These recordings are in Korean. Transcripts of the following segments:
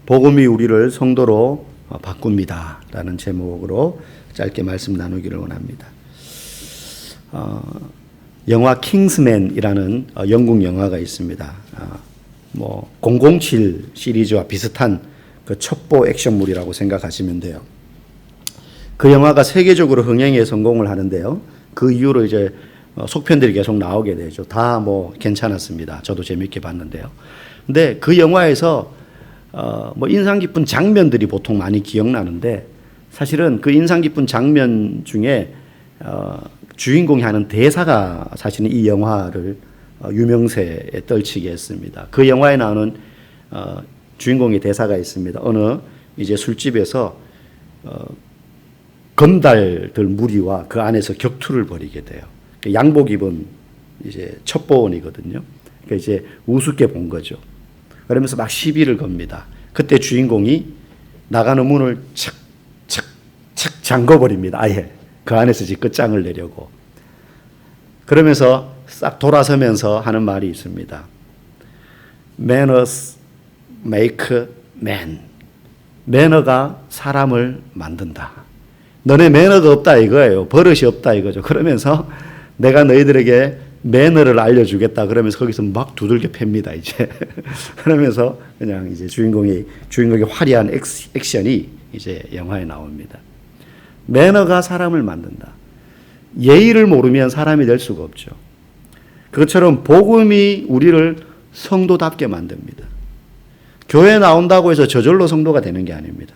복음이 우리를 성도로 바꿉니다 라는 제목으로 짧게 말씀 나누기를 원합니다. 영화 킹스맨이라는 영국 영화가 있습니다. 007 시리즈와 비슷한 그 첩보 액션물이라고 생각하시면 돼요. 그 영화가 세계적으로 흥행에 성공을 하는데요. 그 이후로 이제 속편들이 계속 나오게 되죠. 다 괜찮았습니다. 저도 재밌게 봤는데요. 근데 그 영화에서 인상 깊은 장면들이 보통 많이 기억나는데 사실은 그 인상 깊은 장면 중에 주인공이 하는 대사가 사실은 이 영화를 유명세에 떨치게 했습니다. 그 영화에 나오는 주인공의 대사가 있습니다. 어느 이제 술집에서 건달들 무리와 그 안에서 격투를 벌이게 돼요. 양복 입은 이제 첩보원이거든요. 그러니까 이제 우습게 본 거죠. 그러면서 막 시비를 겁니다. 그때 주인공이 나가는 문을 착착착 잠궈버립니다. 아예 그 안에서 이제 끝장을 내려고. 그러면서 싹 돌아서면서 하는 말이 있습니다. Manners make man. 매너가 사람을 만든다. 너네 매너가 없다 이거예요. 버릇이 없다 이거죠. 그러면서 내가 너희들에게 매너를 알려주겠다. 그러면서 거기서 막 두들겨 팹니다, 이제. 그러면서 그냥 이제 주인공의 화려한 액션이 이제 영화에 나옵니다. 매너가 사람을 만든다. 예의를 모르면 사람이 될 수가 없죠. 그것처럼 복음이 우리를 성도답게 만듭니다. 교회에 나온다고 해서 저절로 성도가 되는 게 아닙니다.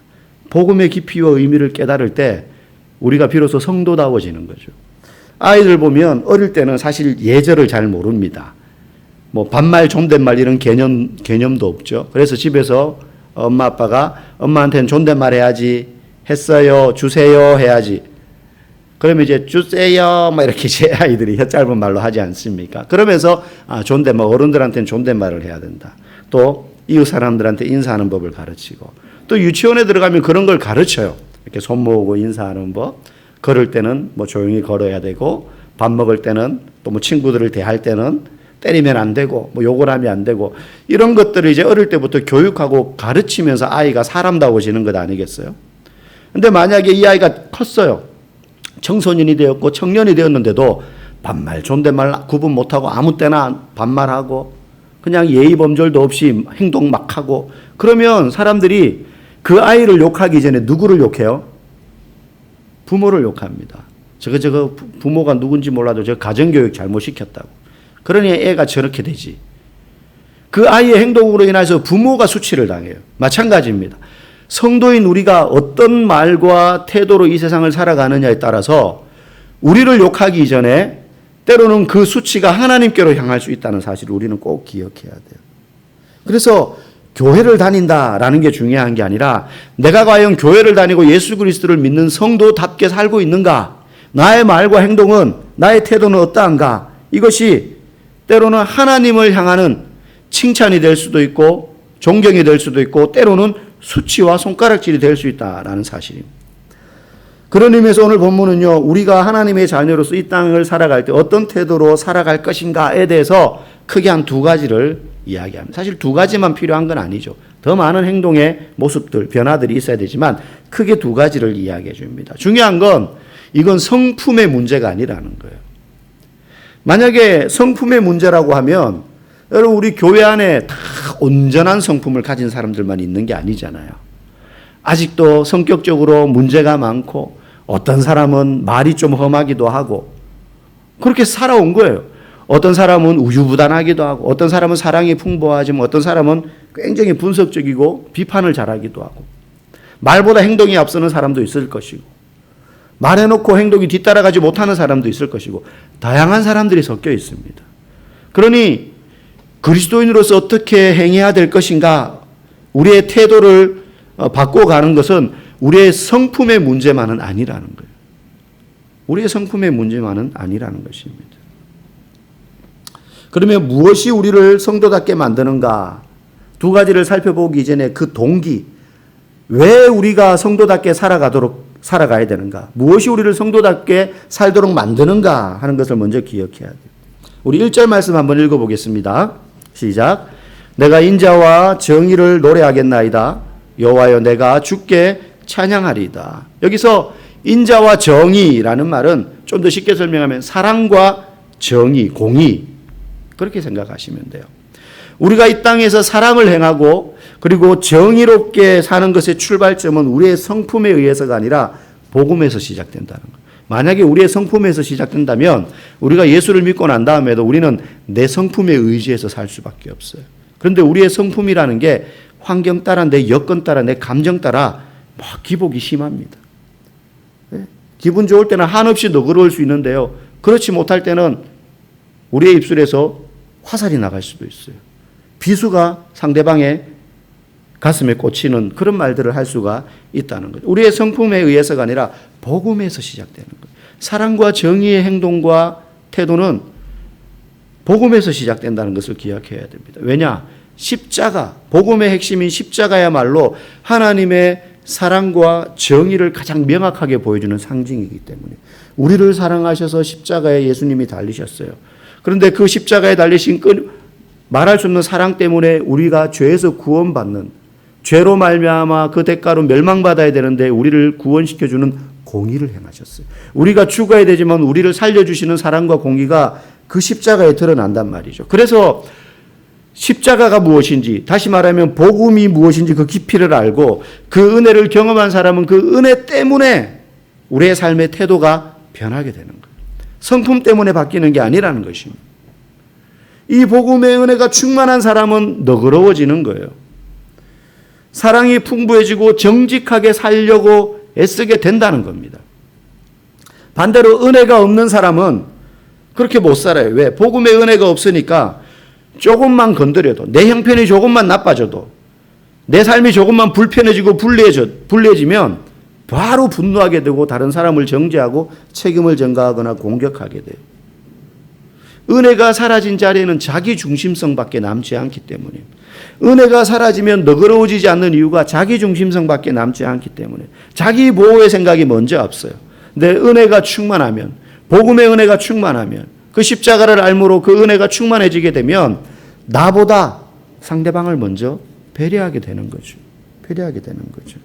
복음의 깊이와 의미를 깨달을 때 우리가 비로소 성도다워지는 거죠. 아이들 보면 어릴 때는 사실 예절을 잘 모릅니다. 반말, 존댓말 이런 개념도 없죠. 그래서 집에서 엄마 아빠가 엄마한테는 존댓말 해야지, 했어요, 주세요 해야지. 그러면 이제 주세요 이렇게 이제 아이들이 혀 짧은 말로 하지 않습니까? 그러면서 존댓말, 어른들한테는 존댓말을 해야 된다. 또 이웃 사람들한테 인사하는 법을 가르치고, 또 유치원에 들어가면 그런 걸 가르쳐요. 이렇게 손 모으고 인사하는 법, 걸을 때는 조용히 걸어야 되고, 밥 먹을 때는 또 친구들을 대할 때는 때리면 안 되고, 욕을 하면 안 되고, 이런 것들을 이제 어릴 때부터 교육하고 가르치면서 아이가 사람다워지는 것 아니겠어요? 근데 만약에 이 아이가 컸어요. 청소년이 되었고 청년이 되었는데도 반말, 존댓말 구분 못하고 아무 때나 반말하고 그냥 예의 범절도 없이 행동 막 하고, 그러면 사람들이 그 아이를 욕하기 전에 누구를 욕해요? 부모를 욕합니다. 저거 부모가 누군지 몰라도 저 가정교육 잘못 시켰다고. 그러니 애가 저렇게 되지. 그 아이의 행동으로 인해서 부모가 수치를 당해요. 마찬가지입니다. 성도인 우리가 어떤 말과 태도로 이 세상을 살아가느냐에 따라서 우리를 욕하기 이전에 때로는 그 수치가 하나님께로 향할 수 있다는 사실을 우리는 꼭 기억해야 돼요. 그래서 교회를 다닌다라는 게 중요한 게 아니라 내가 과연 교회를 다니고 예수 그리스도를 믿는 성도답게 살고 있는가? 나의 말과 행동은, 나의 태도는 어떠한가? 이것이 때로는 하나님을 향하는 칭찬이 될 수도 있고 존경이 될 수도 있고 때로는 수치와 손가락질이 될 수 있다라는 사실입니다. 그런 의미에서 오늘 본문은요, 우리가 하나님의 자녀로서 이 땅을 살아갈 때 어떤 태도로 살아갈 것인가에 대해서 크게 한 두 가지를 이야기합니다. 사실 두 가지만 필요한 건 아니죠. 더 많은 행동의 모습들, 변화들이 있어야 되지만 크게 두 가지를 이야기해 줍니다. 중요한 건 이건 성품의 문제가 아니라는 거예요. 만약에 성품의 문제라고 하면 여러분 우리 교회 안에 다 온전한 성품을 가진 사람들만 있는 게 아니잖아요. 아직도 성격적으로 문제가 많고 어떤 사람은 말이 좀 험하기도 하고 그렇게 살아온 거예요. 어떤 사람은 우유부단하기도 하고 어떤 사람은 사랑이 풍부하지만 어떤 사람은 굉장히 분석적이고 비판을 잘하기도 하고 말보다 행동이 앞서는 사람도 있을 것이고 말해놓고 행동이 뒤따라가지 못하는 사람도 있을 것이고 다양한 사람들이 섞여 있습니다. 그러니 그리스도인으로서 어떻게 행해야 될 것인가, 우리의 태도를 바꿔가는 것은 우리의 성품의 문제만은 아니라는 거예요. 우리의 성품의 문제만은 아니라는 것입니다. 그러면 무엇이 우리를 성도답게 만드는가? 두 가지를 살펴보기 전에 그 동기, 왜 우리가 성도답게 살아가야 되는가? 무엇이 우리를 성도답게 살도록 만드는가 하는 것을 먼저 기억해야 돼요. 우리 1절 말씀 한번 읽어보겠습니다. 시작. 내가 인자와 정의를 노래하겠나이다. 여호와여 내가 주께 찬양하리이다. 여기서 인자와 정의라는 말은 좀 더 쉽게 설명하면 사랑과 정의, 공의 그렇게 생각하시면 돼요. 우리가 이 땅에서 사랑을 행하고 그리고 정의롭게 사는 것의 출발점은 우리의 성품에 의해서가 아니라 복음에서 시작된다는 거예요. 만약에 우리의 성품에서 시작된다면 우리가 예수를 믿고 난 다음에도 우리는 내 성품에 의지해서 살 수밖에 없어요. 그런데 우리의 성품이라는 게 환경 따라 내 여건 따라 내 감정 따라 막 기복이 심합니다. 기분 좋을 때는 한없이 너그러울 수 있는데요. 그렇지 못할 때는 우리의 입술에서 화살이 나갈 수도 있어요. 비수가 상대방의 가슴에 꽂히는 그런 말들을 할 수가 있다는 거죠. 우리의 성품에 의해서가 아니라 복음에서 시작되는 거예요. 사랑과 정의의 행동과 태도는 복음에서 시작된다는 것을 기억해야 됩니다. 왜냐? 십자가, 복음의 핵심인 십자가야말로 하나님의 사랑과 정의를 가장 명확하게 보여주는 상징이기 때문에 우리를 사랑하셔서 십자가에 예수님이 달리셨어요. 그런데 그 십자가에 달리신 말할 수 없는 사랑 때문에 우리가 죄에서 구원받는, 죄로 말미암아 그 대가로 멸망받아야 되는데 우리를 구원시켜주는 공의를 행하셨어요. 우리가 죽어야 되지만 우리를 살려주시는 사랑과 공의가 그 십자가에 드러난단 말이죠. 그래서 십자가가 무엇인지, 다시 말하면 복음이 무엇인지 그 깊이를 알고 그 은혜를 경험한 사람은 그 은혜 때문에 우리의 삶의 태도가 변하게 되는 거예요. 성품 때문에 바뀌는 게 아니라는 것입니다. 이 복음의 은혜가 충만한 사람은 너그러워지는 거예요. 사랑이 풍부해지고 정직하게 살려고 애쓰게 된다는 겁니다. 반대로 은혜가 없는 사람은 그렇게 못 살아요. 왜? 복음의 은혜가 없으니까 조금만 건드려도, 내 형편이 조금만 나빠져도, 내 삶이 조금만 불편해지고 불리해지면 바로 분노하게 되고 다른 사람을 정죄하고 책임을 전가하거나 공격하게 돼요. 은혜가 사라진 자리에는 자기 중심성밖에 남지 않기 때문에, 은혜가 사라지면 너그러워지지 않는 이유가 자기 중심성밖에 남지 않기 때문에, 자기 보호의 생각이 먼저 앞서요. 내 은혜가 충만하면, 복음의 은혜가 충만하면, 그 십자가를 알므로 그 은혜가 충만해지게 되면 나보다 상대방을 먼저 배려하게 되는 거죠. 배려하게 되는 거죠.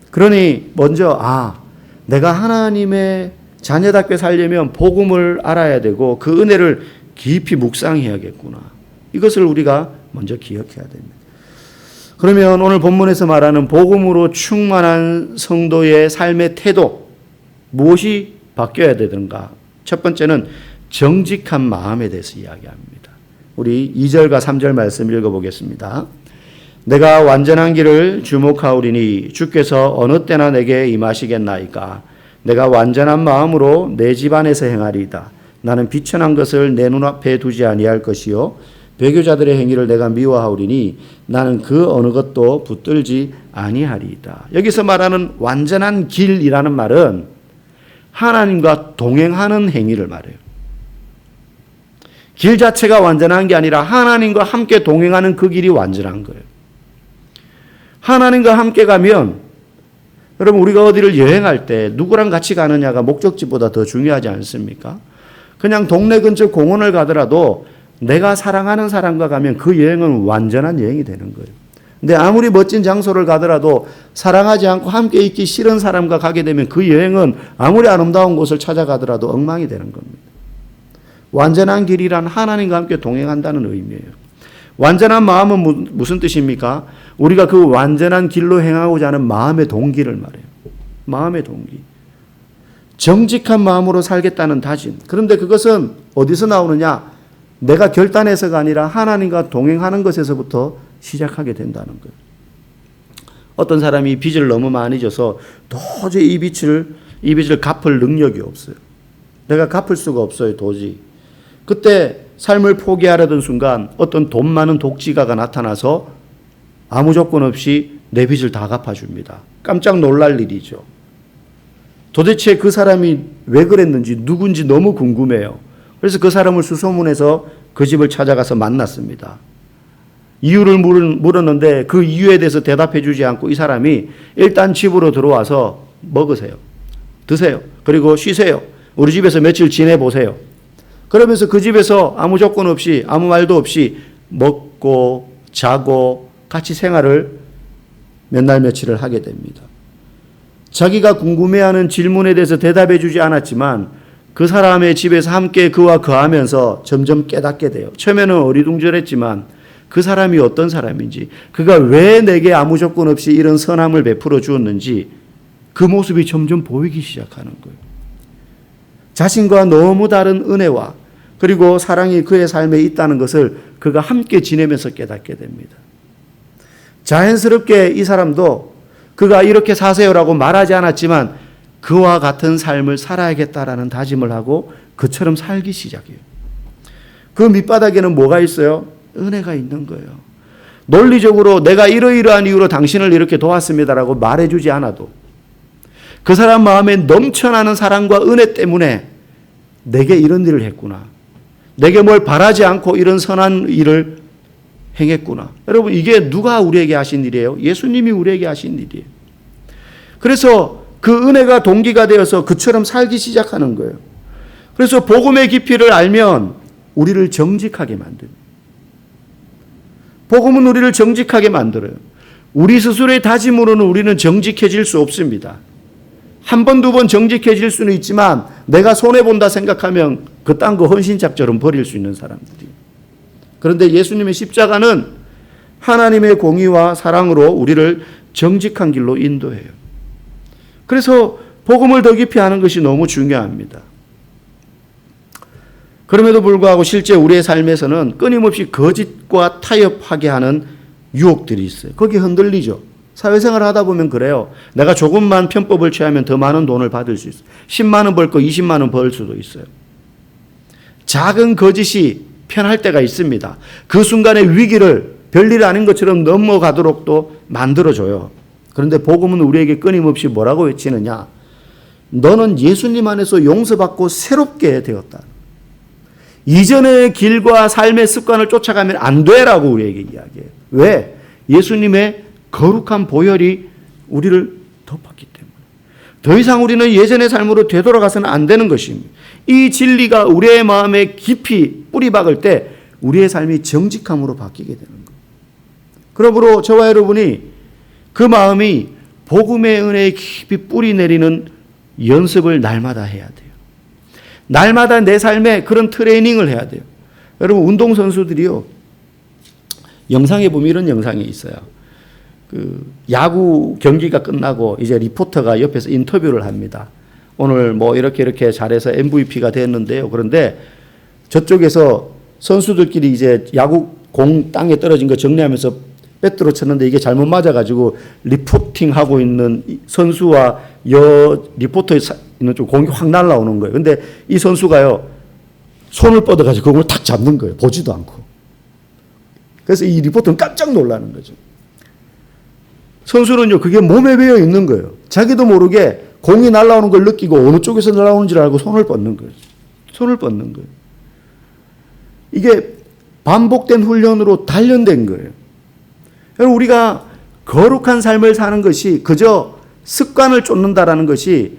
그러니 먼저 내가 하나님의 자녀답게 살려면 복음을 알아야 되고 그 은혜를 깊이 묵상해야겠구나. 이것을 우리가 먼저 기억해야 됩니다. 그러면 오늘 본문에서 말하는 복음으로 충만한 성도의 삶의 태도, 무엇이 바뀌어야 되는가? 첫 번째는 정직한 마음에 대해서 이야기합니다. 우리 2절과 3절 말씀 읽어보겠습니다. 내가 완전한 길을 주목하오리니 주께서 어느 때나 내게 임하시겠나이까. 내가 완전한 마음으로 내 집안에서 행하리이다. 나는 비천한 것을 내 눈앞에 두지 아니할 것이요 배교자들의 행위를 내가 미워하오리니 나는 그 어느 것도 붙들지 아니하리이다. 여기서 말하는 완전한 길이라는 말은 하나님과 동행하는 행위를 말해요. 길 자체가 완전한 게 아니라 하나님과 함께 동행하는 그 길이 완전한 거예요. 하나님과 함께 가면, 여러분 우리가 어디를 여행할 때 누구랑 같이 가느냐가 목적지보다 더 중요하지 않습니까? 그냥 동네 근처 공원을 가더라도 내가 사랑하는 사람과 가면 그 여행은 완전한 여행이 되는 거예요. 근데 아무리 멋진 장소를 가더라도 사랑하지 않고 함께 있기 싫은 사람과 가게 되면 그 여행은 아무리 아름다운 곳을 찾아가더라도 엉망이 되는 겁니다. 완전한 길이란 하나님과 함께 동행한다는 의미예요. 완전한 마음은 무슨 뜻입니까? 우리가 그 완전한 길로 행하고자 하는 마음의 동기를 말해요. 마음의 동기. 정직한 마음으로 살겠다는 다짐. 그런데 그것은 어디서 나오느냐? 내가 결단해서가 아니라 하나님과 동행하는 것에서부터 시작하게 된다는 거예요. 어떤 사람이 빚을 너무 많이 져서 도저히 이 빚을 갚을 능력이 없어요. 내가 갚을 수가 없어요, 도저히. 그때 삶을 포기하려던 순간 어떤 돈 많은 독지가가 나타나서 아무 조건 없이 내 빚을 다 갚아줍니다. 깜짝 놀랄 일이죠. 도대체 그 사람이 왜 그랬는지 누군지 너무 궁금해요. 그래서 그 사람을 수소문해서 그 집을 찾아가서 만났습니다. 이유를 물었는데 그 이유에 대해서 대답해 주지 않고 이 사람이 일단 집으로 들어와서 먹으세요. 드세요. 그리고 쉬세요. 우리 집에서 며칠 지내보세요. 그러면서 그 집에서 아무 조건 없이 아무 말도 없이 먹고 자고 같이 생활을 몇 날 며칠을 하게 됩니다. 자기가 궁금해하는 질문에 대해서 대답해 주지 않았지만 그 사람의 집에서 함께 그와 거하면서 점점 깨닫게 돼요. 처음에는 어리둥절했지만 그 사람이 어떤 사람인지, 그가 왜 내게 아무 조건 없이 이런 선함을 베풀어 주었는지 그 모습이 점점 보이기 시작하는 거예요. 자신과 너무 다른 은혜와 그리고 사랑이 그의 삶에 있다는 것을 그가 함께 지내면서 깨닫게 됩니다. 자연스럽게 이 사람도 그가 이렇게 사세요라고 말하지 않았지만 그와 같은 삶을 살아야겠다라는 다짐을 하고 그처럼 살기 시작해요. 그 밑바닥에는 뭐가 있어요? 은혜가 있는 거예요. 논리적으로 내가 이러이러한 이유로 당신을 이렇게 도왔습니다라고 말해주지 않아도 그 사람 마음에 넘쳐나는 사랑과 은혜 때문에 내게 이런 일을 했구나. 내게 뭘 바라지 않고 이런 선한 일을 행했구나. 여러분, 이게 누가 우리에게 하신 일이에요? 예수님이 우리에게 하신 일이에요. 그래서 그 은혜가 동기가 되어서 그처럼 살기 시작하는 거예요. 그래서 복음의 깊이를 알면 우리를 정직하게 만듭니다. 복음은 우리를 정직하게 만들어요. 우리 스스로의 다짐으로는 우리는 정직해질 수 없습니다. 한 번, 두 번 정직해질 수는 있지만 내가 손해본다 생각하면 그딴 거 헌신짝처럼 버릴 수 있는 사람들이. 그런데 예수님의 십자가는 하나님의 공의와 사랑으로 우리를 정직한 길로 인도해요. 그래서 복음을 더 깊이 하는 것이 너무 중요합니다. 그럼에도 불구하고 실제 우리의 삶에서는 끊임없이 거짓과 타협하게 하는 유혹들이 있어요. 거기에 흔들리죠. 사회생활을 하다 보면 그래요. 내가 조금만 편법을 취하면 더 많은 돈을 받을 수 있어요. 10만 원 벌 거 20만 원 벌 수도 있어요. 작은 거짓이 편할 때가 있습니다. 그 순간의 위기를 별일 아닌 것처럼 넘어가도록 또 만들어줘요. 그런데 복음은 우리에게 끊임없이 뭐라고 외치느냐? 너는 예수님 안에서 용서받고 새롭게 되었다. 이전의 길과 삶의 습관을 쫓아가면 안 돼라고 우리에게 이야기해요. 왜? 예수님의 거룩한 보혈이 우리를 덮었기 때문에. 더 이상 우리는 예전의 삶으로 되돌아가서는 안 되는 것입니다. 이 진리가 우리의 마음에 깊이 뿌리 박을 때 우리의 삶이 정직함으로 바뀌게 되는 거예요. 그러므로 저와 여러분이 그 마음이 복음의 은혜에 깊이 뿌리 내리는 연습을 날마다 해야 돼요. 날마다 내 삶에 그런 트레이닝을 해야 돼요. 여러분, 운동선수들이요, 영상에 보면 이런 영상이 있어요. 그 야구 경기가 끝나고 이제 리포터가 옆에서 인터뷰를 합니다. 오늘 뭐 이렇게 잘해서 MVP가 됐는데요. 그런데 저쪽에서 선수들끼리 이제 야구 공 땅에 떨어진 거 정리하면서 빼뜨려 쳤는데 이게 잘못 맞아가지고 리포팅하고 있는 선수와 리포터 있는 쪽 공이 확 날라오는 거예요. 근데 이 선수가요, 손을 뻗어가지고 그걸 탁 잡는 거예요. 보지도 않고. 그래서 이 리포터는 깜짝 놀라는 거죠. 선수는요, 그게 몸에 배어 있는 거예요. 자기도 모르게 공이 날라오는 걸 느끼고 어느 쪽에서 날라오는지 알고 손을 뻗는 거예요. 손을 뻗는 거예요. 이게 반복된 훈련으로 단련된 거예요. 여러분, 우리가 거룩한 삶을 사는 것이 그저 습관을 쫓는다라는 것이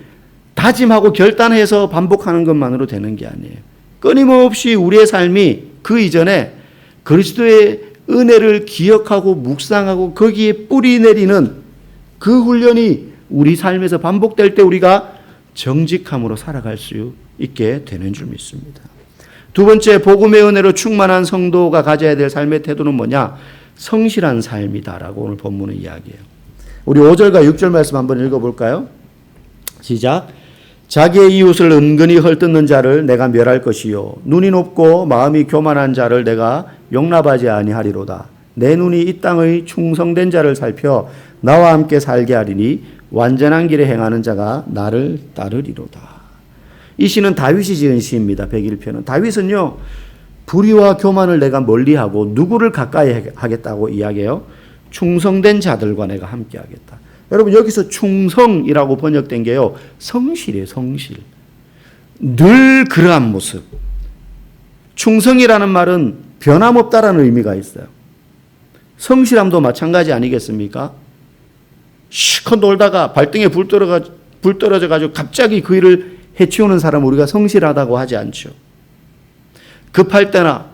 다짐하고 결단해서 반복하는 것만으로 되는 게 아니에요. 끊임없이 우리의 삶이 그 이전에 그리스도의 은혜를 기억하고 묵상하고 거기에 뿌리 내리는 그 훈련이 우리 삶에서 반복될 때 우리가 정직함으로 살아갈 수 있게 되는 줄 믿습니다. 두 번째, 복음의 은혜로 충만한 성도가 가져야 될 삶의 태도는 뭐냐? 성실한 삶이다라고 오늘 본문은 이야기해요. 우리 5절과 6절 말씀 한번 읽어볼까요? 시작. 자기의 이웃을 은근히 헐뜯는 자를 내가 멸할 것이요 눈이 높고 마음이 교만한 자를 내가 용납하지 아니하리로다. 내 눈이 이 땅의 충성된 자를 살펴 나와 함께 살게 하리니 완전한 길에 행하는 자가 나를 따르리로다. 이 시는 다윗이 지은 시입니다. 101편은. 다윗은요, 불의와 교만을 내가 멀리하고 누구를 가까이 하겠다고 이야기해요? 충성된 자들과 내가 함께 하겠다. 여러분, 여기서 충성이라고 번역된 게요, 성실이에요. 성실. 늘 그러한 모습. 충성이라는 말은 변함없다라는 의미가 있어요. 성실함도 마찬가지 아니겠습니까? 실컷 놀다가 발등에 불 떨어져 가지고 갑자기 그 일을 해치우는 사람을 우리가 성실하다고 하지 않죠. 급할 때나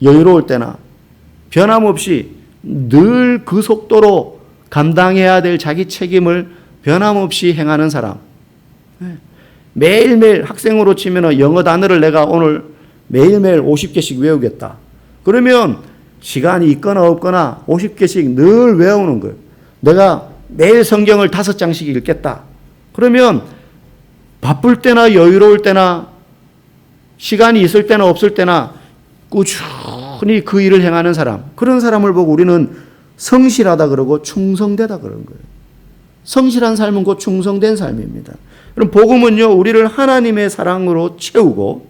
여유로울 때나 변함없이 늘 그 속도로 감당해야 될 자기 책임을 변함없이 행하는 사람. 매일매일 학생으로 치면 영어 단어를 내가 오늘 매일매일 50개씩 외우겠다. 그러면 시간이 있거나 없거나 50개씩 늘 외우는 거예요. 내가 매일 성경을 5장씩 읽겠다. 그러면 바쁠 때나 여유로울 때나 시간이 있을 때나 없을 때나 꾸준히 그 일을 행하는 사람, 그런 사람을 보고 우리는 성실하다 그러고 충성되다 그런 거예요. 성실한 삶은 곧 충성된 삶입니다. 그럼 복음은요, 우리를 하나님의 사랑으로 채우고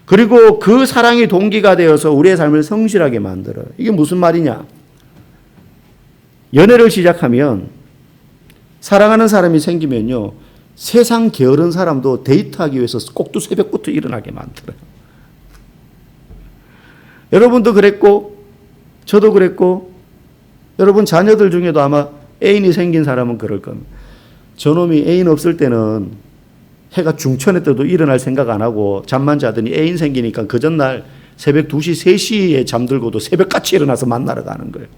그리고 그 사랑이 동기가 되어서 우리의 삶을 성실하게 만들어요. 이게 무슨 말이냐? 연애를 시작하면 사랑하는 사람이 생기면요, 세상 게으른 사람도 데이트하기 위해서 꼭두 새벽부터 일어나게 만들어요. 여러분도 그랬고 저도 그랬고 여러분 자녀들 중에도 아마 애인이 생긴 사람은 그럴 겁니다. 저놈이 애인 없을 때는 해가 중천에 떠도 일어날 생각 안 하고 잠만 자더니 애인 생기니까 그 전날 새벽 2시, 3시에 잠들고도 새벽같이 일어나서 만나러 가는 거예요.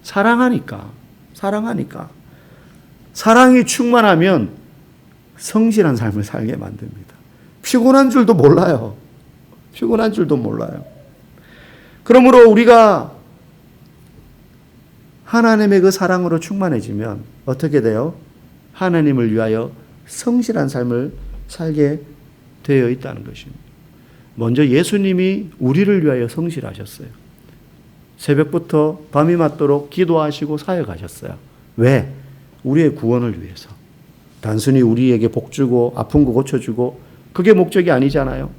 사랑하니까. 사랑이 충만하면 성실한 삶을 살게 만듭니다. 피곤한 줄도 몰라요. 그러므로 우리가 하나님의 그 사랑으로 충만해지면 어떻게 돼요? 하나님을 위하여 성실한 삶을 살게 되어 있다는 것입니다. 먼저 예수님이 우리를 위하여 성실하셨어요. 새벽부터 밤이 맞도록 기도하시고 사역하셨어요. 왜? 우리의 구원을 위해서. 단순히 우리에게 복 주고 아픈 거 고쳐주고 그게 목적이 아니잖아요.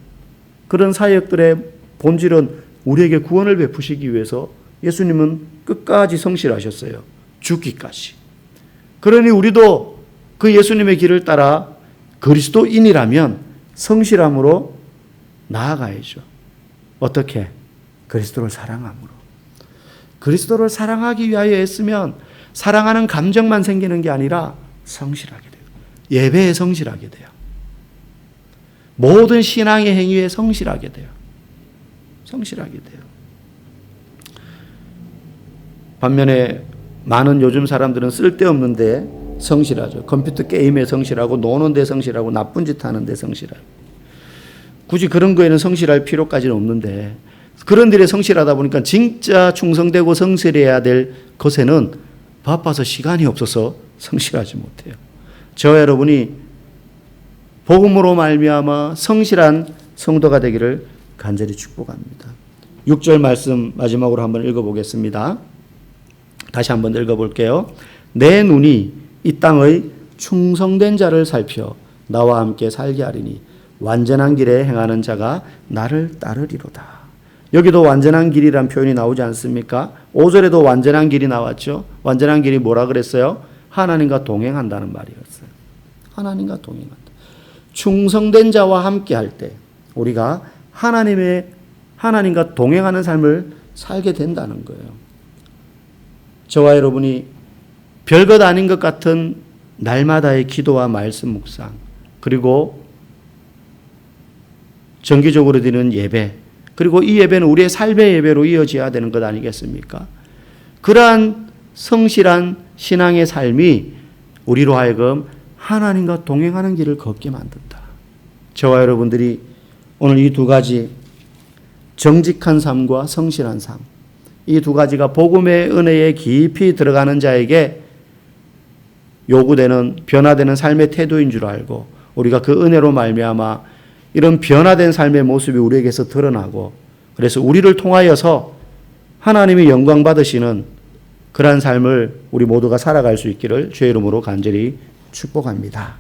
그런 사역들의 본질은 우리에게 구원을 베푸시기 위해서 예수님은 끝까지 성실하셨어요. 죽기까지. 그러니 우리도 그 예수님의 길을 따라 그리스도인이라면 성실함으로 나아가야죠. 어떻게? 그리스도를 사랑함으로. 그리스도를 사랑하기 위하여 했으면 사랑하는 감정만 생기는 게 아니라 성실하게 돼요. 예배에 성실하게 돼요. 모든 신앙의 행위에 성실하게 돼요. 반면에 많은 요즘 사람들은 쓸데없는데 성실하죠. 컴퓨터 게임에 성실하고 노는 데 성실하고 나쁜 짓 하는 데 성실하고. 굳이 그런 거에는 성실할 필요까지는 없는데 그런 일에 성실하다 보니까 진짜 충성되고 성실해야 될 것에는 바빠서 시간이 없어서 성실하지 못해요. 저와 여러분이 복음으로 말미암아 성실한 성도가 되기를 간절히 축복합니다. 6절 말씀 마지막으로 한번 읽어보겠습니다. 다시 한번 읽어볼게요. 내 눈이 이 땅의 충성된 자를 살펴 나와 함께 살게 하리니 완전한 길에 행하는 자가 나를 따르리로다. 여기도 완전한 길이란 표현이 나오지 않습니까? 5절에도 완전한 길이 나왔죠. 완전한 길이 뭐라 그랬어요? 하나님과 동행한다는 말이었어요. 하나님과 동행한다. 충성된 자와 함께 할 때 우리가 하나님과 동행하는 삶을 살게 된다는 거예요. 저와 여러분이 별것 아닌 것 같은 날마다의 기도와 말씀 묵상, 그리고 정기적으로 드리는 예배, 그리고 이 예배는 우리의 삶의 예배로 이어져야 되는 것 아니겠습니까? 그러한 성실한 신앙의 삶이 우리로 하여금 하나님과 동행하는 길을 걷게 만든다. 저와 여러분들이 오늘 이 두 가지, 정직한 삶과 성실한 삶, 이 두 가지가 복음의 은혜에 깊이 들어가는 자에게 요구되는 변화되는 삶의 태도인 줄 알고 우리가 그 은혜로 말미암아 이런 변화된 삶의 모습이 우리에게서 드러나고 그래서 우리를 통하여서 하나님이 영광 받으시는 그러한 삶을 우리 모두가 살아갈 수 있기를 주의 이름으로 간절히 축복합니다.